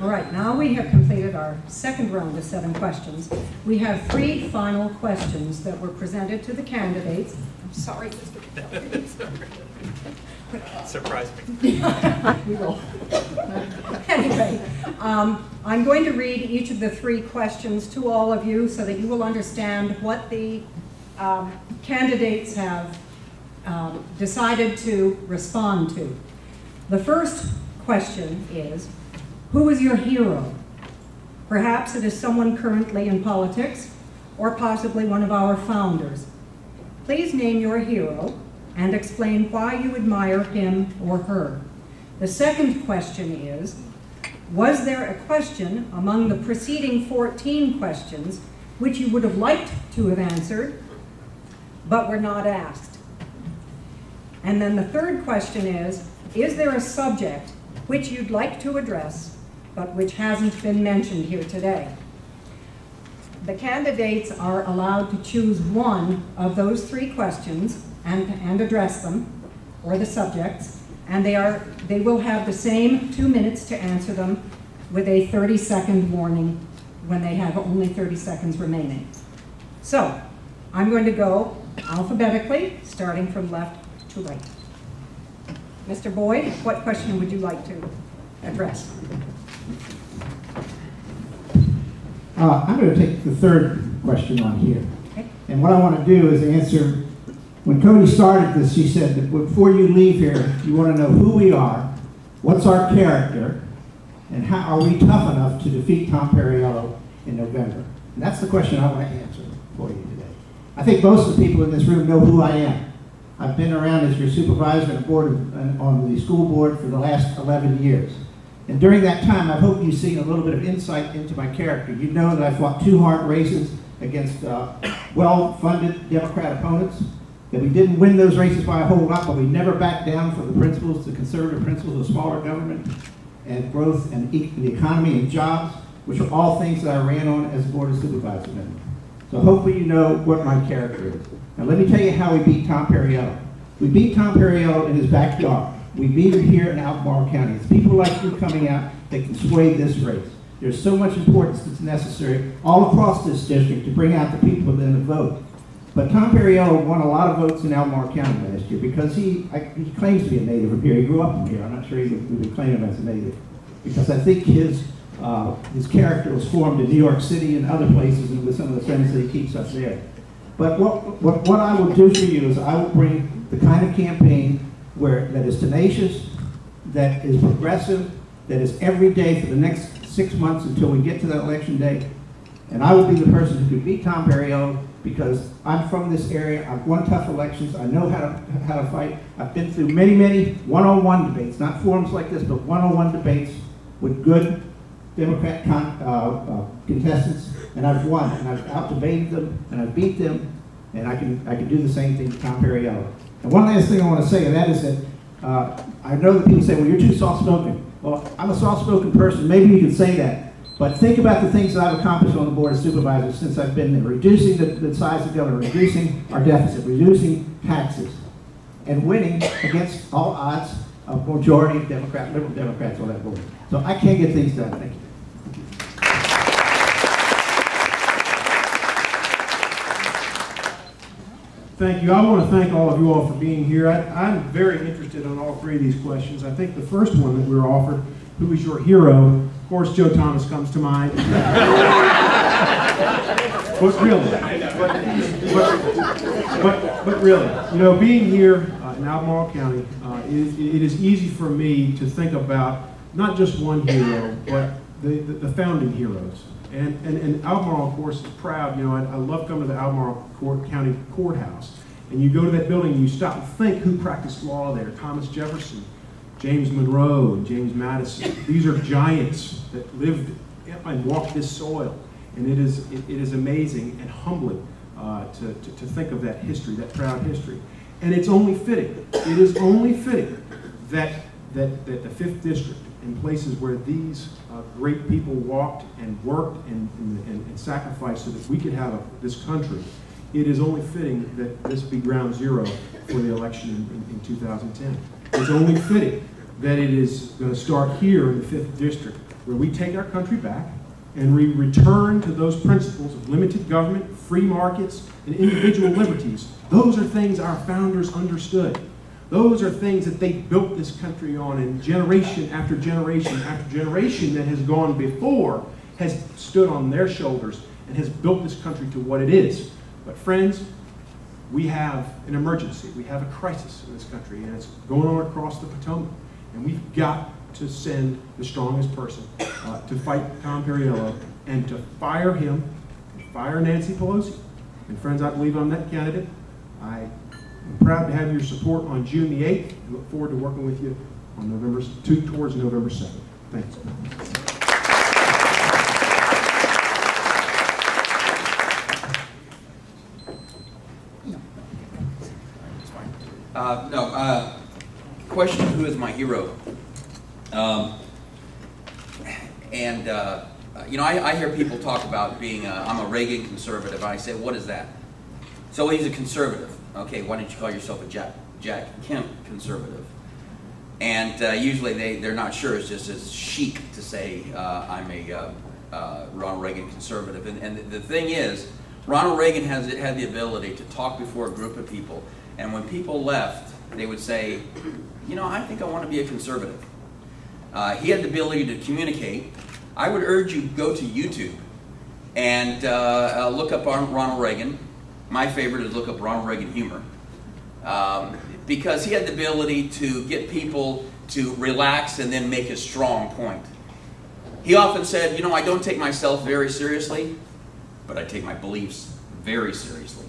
All right, now we have completed our second round of 7 questions. We have 3 final questions that were presented to the candidates. I'm sorry, Mr. Surprise me. We will. Anyway, I'm going to read each of the 3 questions to all of you so that you will understand what the candidates have decided to respond to. The first question is, who is your hero? Perhaps it is someone currently in politics, or possibly one of our founders. Please name your hero and explain why you admire him or her. The second question is, was there a question among the preceding 14 questions which you would have liked to have answered, but were not asked? And then the third question is there a subject which you'd like to address, but which hasn't been mentioned here today? The candidates are allowed to choose one of those 3 questions and address them, or the subjects, and they will have the same 2 minutes to answer them with a 30-second warning when they have only 30 seconds remaining. So, I'm going to go alphabetically, starting from left to right. Mr. Boyd, what question would you like to address? I'm going to take the third question on here. Okay. And what I want to do is answer, when Cody started this, she said that before you leave here, you want to know who we are, what's our character, and how are we tough enough to defeat Tom Perriello in November. And that's the question I want to answer for you today. I think most of the people in this room know who I am. I've been around as your supervisor and on the school board for the last 11 years. And during that time, I hope you've seen a little bit of insight into my character. You know that I fought 2 hard races against well-funded Democrat opponents, that we didn't win those races by a whole lot, but we never backed down from the principles, the conservative principles of smaller government and growth and the economy and jobs, which are all things that I ran on as a Board of Supervisors member. So hopefully you know what my character is. Now let me tell you how we beat Tom Perriello. We beat Tom Perriello in his backyard. We beat him here in Albemarle County. It's people like you coming out that can sway this race. There's so much importance that's necessary all across this district to bring out the people within the vote. But Tom Perriello won a lot of votes in Albemarle County last year because he claims to be a native from here. He grew up from here. I'm not sure he would claim him as a native, because I think his character was formed in New York City and other places and with some of the friends that he keeps up there. But what I will do for you is I will bring the kind of campaign that is tenacious, that is progressive, that is every day for the next 6 months until we get to that election day. And I will be the person who can beat Tom Perriello because I'm from this area. I've won tough elections. I know how to fight. I've been through many, many one-on-one debates, not forums like this, but one-on-one debates with good Democrat contestants, and I've won, and I've out-debated them, and I've beat them, and I can do the same thing to Tom Perriello. And one last thing I want to say, and that is that I know that people say, well, you're too soft-spoken. Well, I'm a soft-spoken person. Maybe you can say that. But think about the things that I've accomplished on the Board of Supervisors since I've been there. Reducing the size of government, reducing our deficit, reducing taxes, and winning against all odds a majority of liberal Democrats on that board. So I can't get things done. Thank you. Thank you. I want to thank all of you all for being here. I'm very interested in all 3 of these questions. I think the first one that we were offered, who is your hero? Of course, Joe Thomas comes to mind. But really, but really, you know, being here in Albemarle County, it is easy for me to think about not just one hero, but the founding heroes. And Albemarle, of course, is proud. You know, I love coming to the Albemarle County Courthouse. And you go to that building and you stop and think who practiced law there. Thomas Jefferson, James Monroe, and James Madison. These are giants that lived and walked this soil. And it is amazing and humbling to think of that history, that proud history. And it's only fitting, it is only fitting that the 5th District, in places where these great people walked and worked and sacrificed so that we could have this country, it is only fitting that this be ground zero for the election in 2010. It's only fitting that it is going to start here in the 5th District, where we take our country back and we return to those principles of limited government, free markets, and individual liberties. Those are things our founders understood. Those are things that they built this country on, and generation after generation after generation that has gone before has stood on their shoulders and has built this country to what it is. But friends, we have an emergency. We have a crisis in this country, and it's going on across the Potomac. And we've got to send the strongest person to fight Tom Perriello and to fire him and fire Nancy Pelosi. And friends, I believe I'm that candidate. I'm proud to have your support on June the 8th and look forward to working with you on towards November 7th. Thanks. Question, who is my hero? You know, I hear people talk about being, I'm a Reagan conservative, and I say, what is that? So he's a conservative. Okay, why don't you call yourself a Jack Kemp conservative? And usually they're not sure. It's just as chic to say I'm a Ronald Reagan conservative. And the thing is, Ronald Reagan had the ability to talk before a group of people, and when people left, they would say, you know, I think I want to be a conservative. He had the ability to communicate. I would urge you to go to YouTube and look up Ronald Reagan. My favorite is look up Ronald Reagan humor. Because he had the ability to get people to relax and then make a strong point. He often said, you know, I don't take myself very seriously, but I take my beliefs very seriously.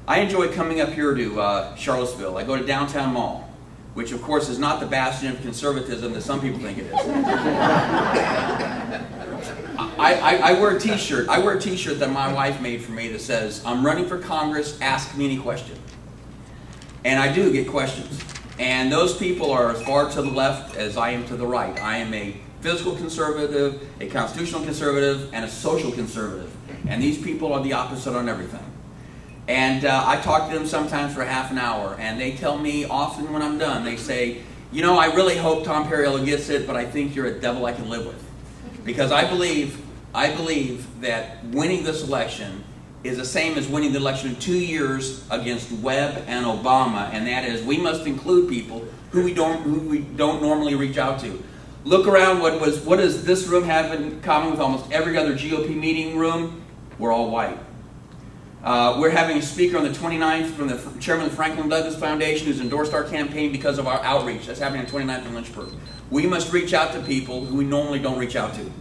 I enjoy coming up here to Charlottesville. I go to Downtown Mall, which of course is not the bastion of conservatism that some people think it is. I wear a t-shirt. I wear a t-shirt that my wife made for me that says, I'm running for Congress, ask me any question. And I do get questions. And those people are as far to the left as I am to the right. I am a physical conservative, a constitutional conservative, and a social conservative. And these people are the opposite on everything. And I talk to them sometimes for half an hour, and they tell me often when I'm done, they say, you know, I really hope Tom Perriello gets it, but I think you're a devil I can live with. Because I believe that winning this election is the same as winning the election in 2 years against Webb and Obama, and that is we must include people who we don't normally reach out to. Look around, what does this room have in common with almost every other GOP meeting room? We're all white. We're having a speaker on the 29th from the chairman of the Franklin Douglas Foundation who's endorsed our campaign because of our outreach. That's happening on the 29th in Lynchburg. We must reach out to people who we normally don't reach out to.